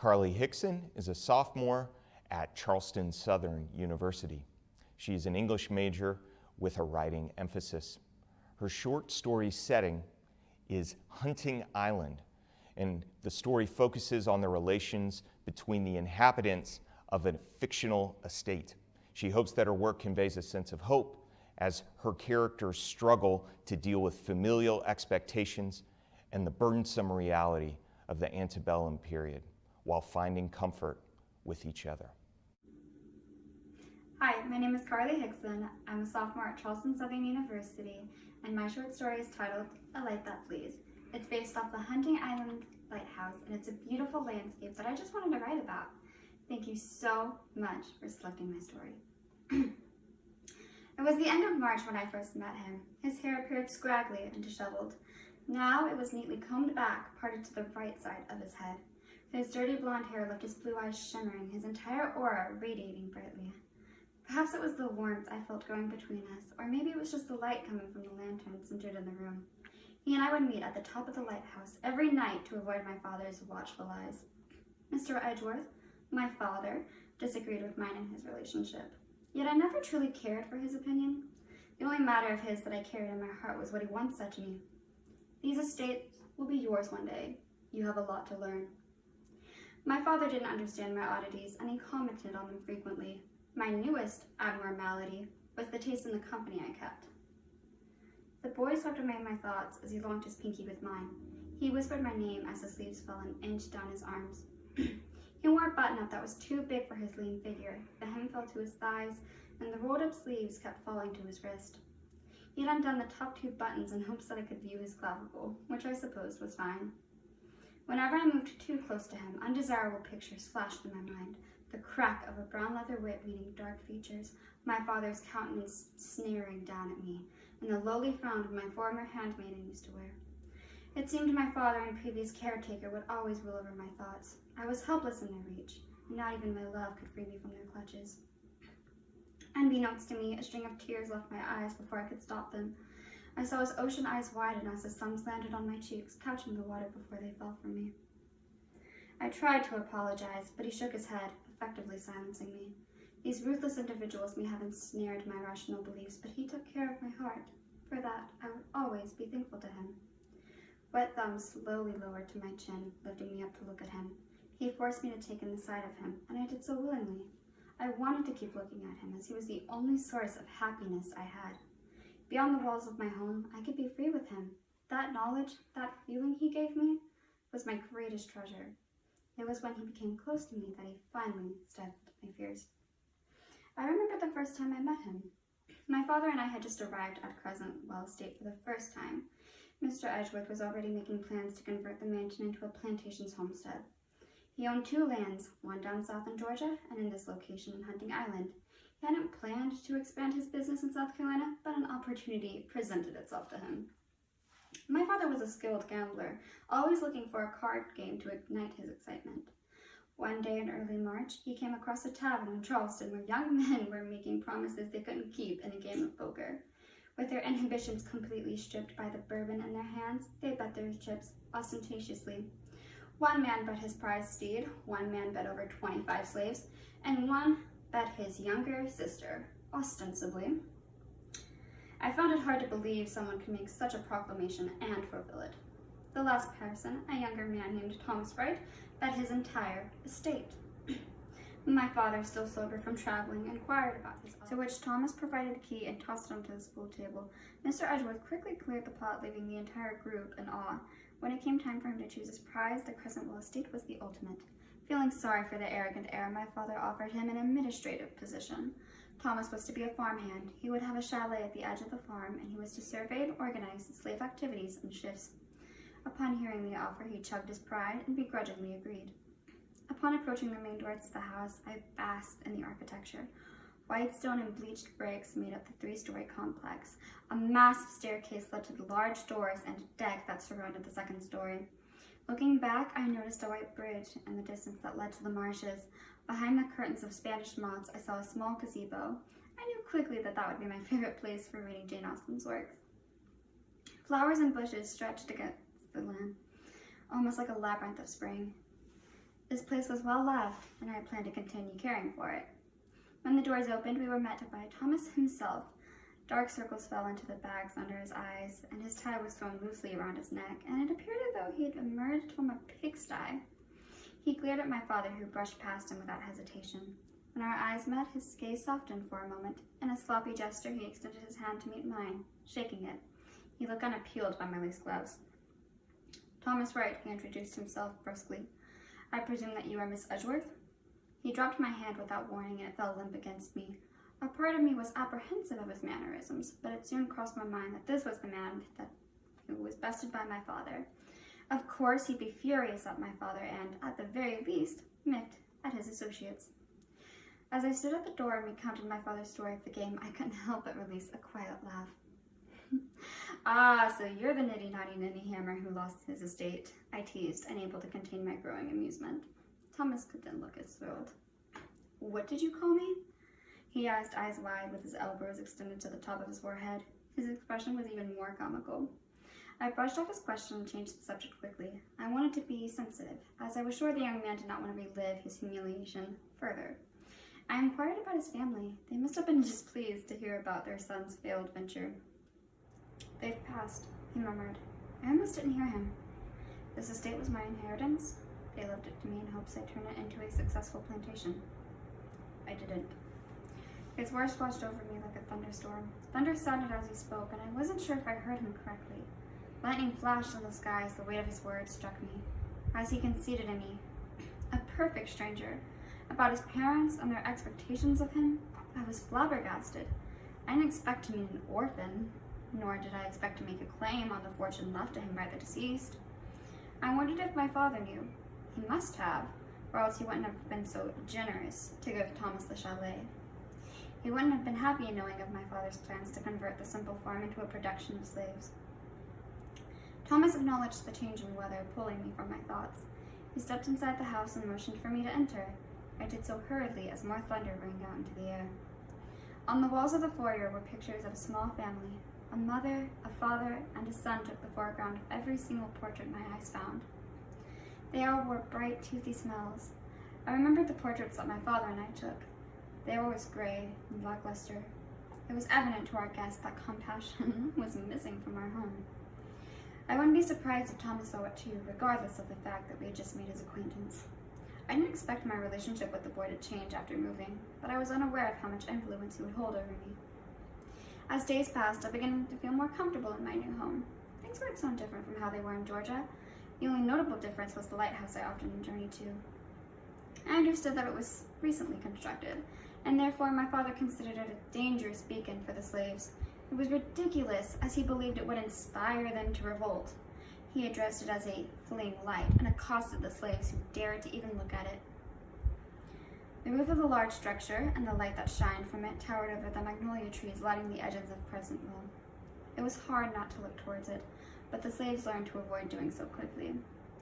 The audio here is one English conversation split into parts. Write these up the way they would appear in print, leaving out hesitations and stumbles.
Karleigh Hixon is a sophomore at Charleston Southern University. She is an English major with a writing emphasis. Her short story setting is Hunting Island, and the story focuses on the relations between the inhabitants of a fictional estate. She hopes that her work conveys a sense of hope as her characters struggle to deal with familial expectations and the burdensome reality of the antebellum period, while finding comfort with each other. Hi, my name is Karleigh Hixon. I'm a sophomore at Charleston Southern University, and my short story is titled A Light That Flees. It's based off the Hunting Island lighthouse, and it's a beautiful landscape that I just wanted to write about. Thank you so much for selecting my story. It was the end of March when I first met him. His hair appeared scraggly and disheveled. Now it was neatly combed back, parted to the right side of his head. His dirty blonde hair left his blue eyes shimmering, his entire aura radiating brightly. Perhaps it was the warmth I felt going between us, or maybe it was just the light coming from the lantern centered in the room. He and I would meet at the top of the lighthouse every night to avoid my father's watchful eyes. Mr. Edgeworth, my father, disagreed with mine in his relationship. Yet I never truly cared for his opinion. The only matter of his that I carried in my heart was what he once said to me. These estates will be yours one day. You have a lot to learn. My father didn't understand my oddities, and he commented on them frequently. My newest abnormality was the taste in the company I kept. The boy swept away my thoughts as he locked his pinky with mine. He whispered my name as the sleeves fell an inch down his arms. He wore a button-up that was too big for his lean figure. The hem fell to his thighs, and the rolled-up sleeves kept falling to his wrist. He had undone the top two buttons in hopes that I could view his clavicle, which I supposed was fine. Whenever I moved too close to him, undesirable pictures flashed through my mind. The crack of a brown leather whip meeting dark features, my father's countenance sneering down at me, and the lowly frown of my former handmaiden used to wear. It seemed my father and previous caretaker would always rule over my thoughts. I was helpless in their reach, and not even my love could free me from their clutches. Unbeknownst to me, a string of tears left my eyes before I could stop them. I saw his ocean eyes widen as the sun slanted on my cheeks, catching the water before they fell from me. I tried to apologize, but he shook his head, effectively silencing me. These ruthless individuals may have ensnared my rational beliefs, but he took care of my heart. For that, I would always be thankful to him. Wet thumbs slowly lowered to my chin, lifting me up to look at him. He forced me to take in the sight of him, and I did so willingly. I wanted to keep looking at him, as he was the only source of happiness I had. Beyond the walls of my home, I could be free with him. That knowledge, that feeling he gave me, was my greatest treasure. It was when he became close to me that he finally stifled my fears. I remember the first time I met him. My father and I had just arrived at Crescent Well Estate for the first time. Mr. Edgeworth was already making plans to convert the mansion into a plantation's homestead. He owned two lands, one down south in Georgia and in this location in Hunting Island. He hadn't planned to expand his business in South Carolina, but an opportunity presented itself to him. My father was a skilled gambler, always looking for a card game to ignite his excitement. One day in early March, he came across a tavern in Charleston where young men were making promises they couldn't keep in a game of poker. With their inhibitions completely stripped by the bourbon in their hands, they bet their chips ostentatiously. One man bet his prized steed, one man bet over 25 slaves, and one bet his younger sister, ostensibly. I found it hard to believe someone could make such a proclamation and fulfill it. The last person, a younger man named Thomas Wright, bet his entire estate. My father, still sober from traveling, inquired about his, to which Thomas provided a key and tossed it onto the pool table. Mr. Edgeworth quickly cleared the pot, leaving the entire group in awe. When it came time for him to choose his prize, the Crescent Well Estate was the ultimate. Feeling sorry for the arrogant heir, my father offered him an administrative position. Thomas was to be a farmhand. He would have a chalet at the edge of the farm, and he was to survey and organize slave activities and shifts. Upon hearing the offer, he chugged his pride and begrudgingly agreed. Upon approaching the main doors to the house, I basked in the architecture. White stone and bleached bricks made up the three-story complex. A massive staircase led to the large doors and deck that surrounded the second story. Looking back, I noticed a white bridge in the distance that led to the marshes. Behind the curtains of Spanish moss, I saw a small gazebo. I knew quickly that that would be my favorite place for reading Jane Austen's works. Flowers and bushes stretched against the land, almost like a labyrinth of spring. This place was well loved, and I planned to continue caring for it. When the doors opened, we were met by Thomas himself. Dark circles fell into the bags under his eyes, and his tie was thrown loosely around his neck, and it appeared as though he had emerged from a pigsty. He glared at my father, who brushed past him without hesitation. When our eyes met, his gaze softened for a moment. In a sloppy gesture, he extended his hand to meet mine, shaking it. He looked unappealed by my lace gloves. "Thomas Wright," he introduced himself brusquely. "I presume that you are Miss Edgeworth?" He dropped my hand without warning, and it fell limp against me. A part of me was apprehensive of his mannerisms, but it soon crossed my mind that this was the man who was bested by my father. Of course, he'd be furious at my father and, at the very least, miffed at his associates. As I stood at the door and recounted my father's story of the game, I couldn't help but release a quiet laugh. "Ah, so you're the nitty-naughty ninny-hammer who lost his estate," I teased, unable to contain my growing amusement. Thomas didn't look as thrilled. "What did you call me?" He asked, eyes wide, with his elbows extended to the top of his forehead. His expression was even more comical. I brushed off his question and changed the subject quickly. I wanted to be sensitive, as I was sure the young man did not want to relive his humiliation further. I inquired about his family. They must have been displeased to hear about their son's failed venture. "They've passed," he murmured. I almost didn't hear him. "This estate was my inheritance. They left it to me in hopes I'd turn it into a successful plantation. I didn't." His words washed over me like a thunderstorm. Thunder sounded as he spoke, and I wasn't sure if I heard him correctly. Lightning flashed in the sky as the weight of his words struck me. As he conceded to me, a perfect stranger, about his parents and their expectations of him, I was flabbergasted. I didn't expect to meet an orphan, nor did I expect to make a claim on the fortune left to him by the deceased. I wondered if my father knew. He must have, or else he wouldn't have been so generous to give Thomas the chalet. He wouldn't have been happy knowing of my father's plans to convert the simple farm into a production of slaves. Thomas acknowledged the change in weather, pulling me from my thoughts. He stepped inside the house and motioned for me to enter. I did so hurriedly as more thunder rang out into the air. On the walls of the foyer were pictures of a small family. A mother, a father, and a son took the foreground of every single portrait my eyes found. They all wore bright, toothy smiles. I remembered the portraits that my father and I took. They were always gray and lackluster. It was evident to our guests that compassion was missing from our home. I wouldn't be surprised if Thomas saw it too, regardless of the fact that we had just made his acquaintance. I didn't expect my relationship with the boy to change after moving, but I was unaware of how much influence he would hold over me. As days passed, I began to feel more comfortable in my new home. Things weren't so different from how they were in Georgia. The only notable difference was the lighthouse I often journeyed to. I understood that it was recently constructed, and therefore my father considered it a dangerous beacon for the slaves. It was ridiculous, as he believed it would inspire them to revolt. He addressed it as a fleeing light and accosted the slaves who dared to even look at it. The roof of the large structure and the light that shined from it towered over the magnolia trees lighting the edges of Pleasantville. It was hard not to look towards it, but the slaves learned to avoid doing so quickly.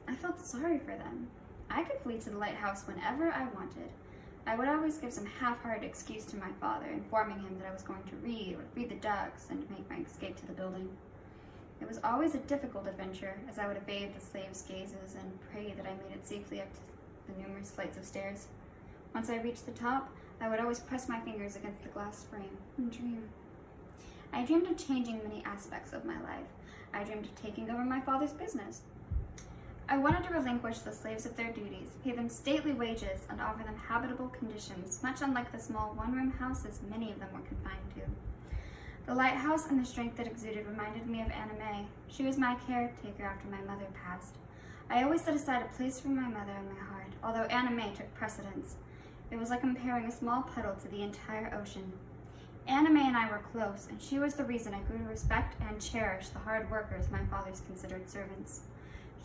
I felt sorry for them. I could flee to the lighthouse whenever I wanted. I would always give some half-hearted excuse to my father, informing him that I was going to read or feed the ducks and make my escape to the building. It was always a difficult adventure, as I would evade the slaves' gazes and pray that I made it safely up to the numerous flights of stairs. Once I reached the top, I would always press my fingers against the glass frame and dream. I dreamed of changing many aspects of my life. I dreamed of taking over my father's business. I wanted to relinquish the slaves of their duties, pay them stately wages, and offer them habitable conditions, much unlike the small one-room houses many of them were confined to. The lighthouse and the strength it exuded reminded me of Anna May. She was my caretaker after my mother passed. I always set aside a place for my mother in my heart, although Anna May took precedence. It was like comparing a small puddle to the entire ocean. Anna May and I were close, and she was the reason I grew to respect and cherish the hard workers my father's considered servants.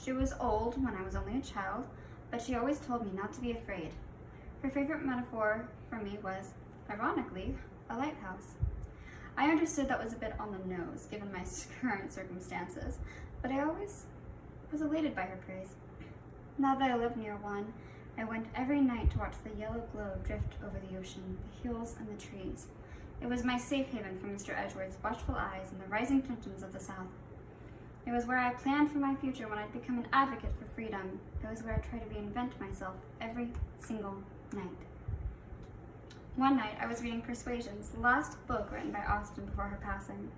She was old when I was only a child, but she always told me not to be afraid. Her favorite metaphor for me was, ironically, a lighthouse. I understood that was a bit on the nose, given my current circumstances, but I always was elated by her praise. Now that I lived near one, I went every night to watch the yellow glow drift over the ocean, the hills, and the trees. It was my safe haven from Mr. Edgeworth's watchful eyes and the rising tensions of the south. It was where I planned for my future when I'd become an advocate for freedom. It was where I tried to reinvent myself every single night. One night, I was reading Persuasions, the last book written by Austen before her passing.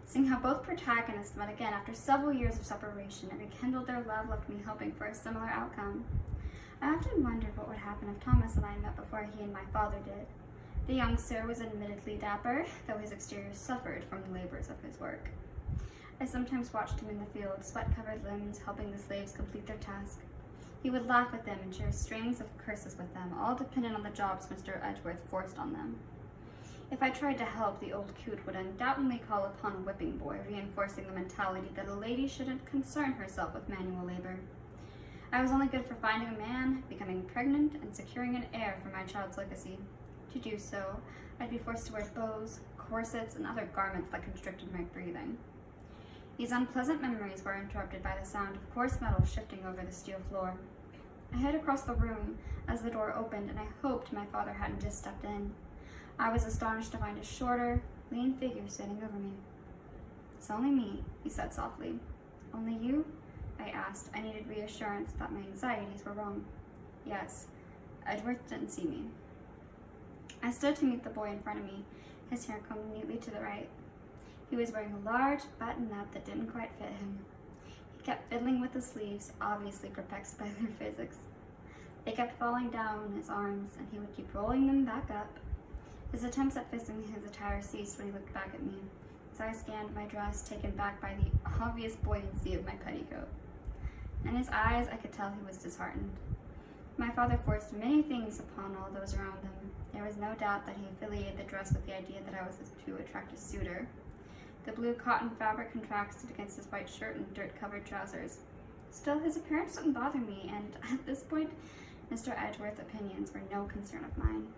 Seeing how both protagonists met again after several years of separation and rekindled their love left me hoping for a similar outcome. I often wondered what would happen if Thomas and I met before he and my father did. The young sir was admittedly dapper, though his exterior suffered from the labors of his work. I sometimes watched him in the field, sweat-covered limbs, helping the slaves complete their task. He would laugh with them and share strings of curses with them, all dependent on the jobs Mr. Edgeworth forced on them. If I tried to help, the old coot would undoubtedly call upon a whipping boy, reinforcing the mentality that a lady shouldn't concern herself with manual labor. I was only good for finding a man, becoming pregnant, and securing an heir for my child's legacy. To do so, I'd be forced to wear bows, corsets, and other garments that constricted my breathing. These unpleasant memories were interrupted by the sound of coarse metal shifting over the steel floor. I hid across the room as the door opened, and I hoped my father hadn't just stepped in. I was astonished to find a shorter, lean figure standing over me. "It's only me," he said softly. "Only you?" I asked. I needed reassurance that my anxieties were wrong. "Yes." Edgeworth didn't see me. I stood to meet the boy in front of me, his hair combed neatly to the right. He was wearing a large button-up that didn't quite fit him. He kept fiddling with the sleeves, obviously perplexed by their physics. They kept falling down his arms, and he would keep rolling them back up. His attempts at fixing his attire ceased when he looked back at me, as I scanned my dress, taken back by the obvious buoyancy of my petticoat. In his eyes, I could tell he was disheartened. My father forced many things upon all those around him. There was no doubt that he affiliated the dress with the idea that I was a too attractive suitor. The blue cotton fabric contrasted against his white shirt and dirt-covered trousers. Still, his appearance didn't bother me, and at this point, Mr. Edgeworth's opinions were no concern of mine.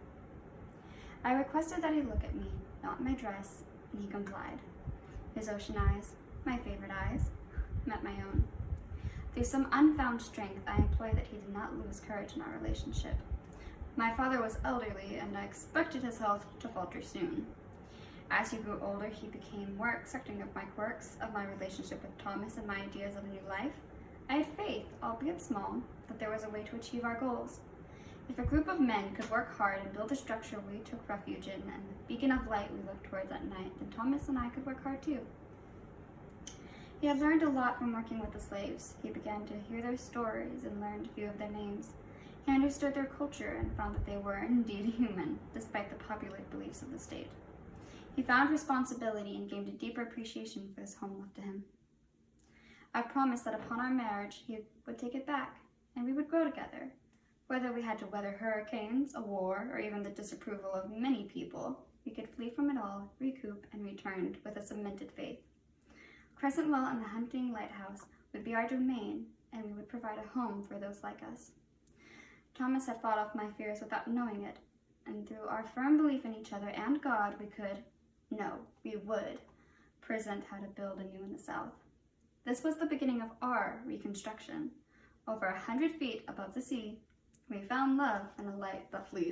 I requested that he look at me, not my dress, and he complied. His ocean eyes, my favorite eyes, met my own. Through some unfound strength, I implored that he did not lose courage in our relationship. My father was elderly, and I expected his health to falter soon. As he grew older, he became more accepting of my quirks, of my relationship with Thomas, and my ideas of a new life. I had faith, albeit small, that there was a way to achieve our goals. If a group of men could work hard and build a structure we took refuge in, and the beacon of light we looked towards at night, then Thomas and I could work hard too. He had learned a lot from working with the slaves. He began to hear their stories and learned a few of their names. He understood their culture and found that they were indeed human, despite the popular beliefs of the state. He found responsibility and gained a deeper appreciation for this home left to him. I promised that upon our marriage, he would take it back, and we would grow together. Whether we had to weather hurricanes, a war, or even the disapproval of many people, we could flee from it all, recoup, and return with a cemented faith. Crescentwell and the hunting lighthouse would be our domain, and we would provide a home for those like us. Thomas had fought off my fears without knowing it, and through our firm belief in each other and God, we would present how to build anew in the South. This was the beginning of our reconstruction. Over 100 feet above the sea, we found love and a light that flees.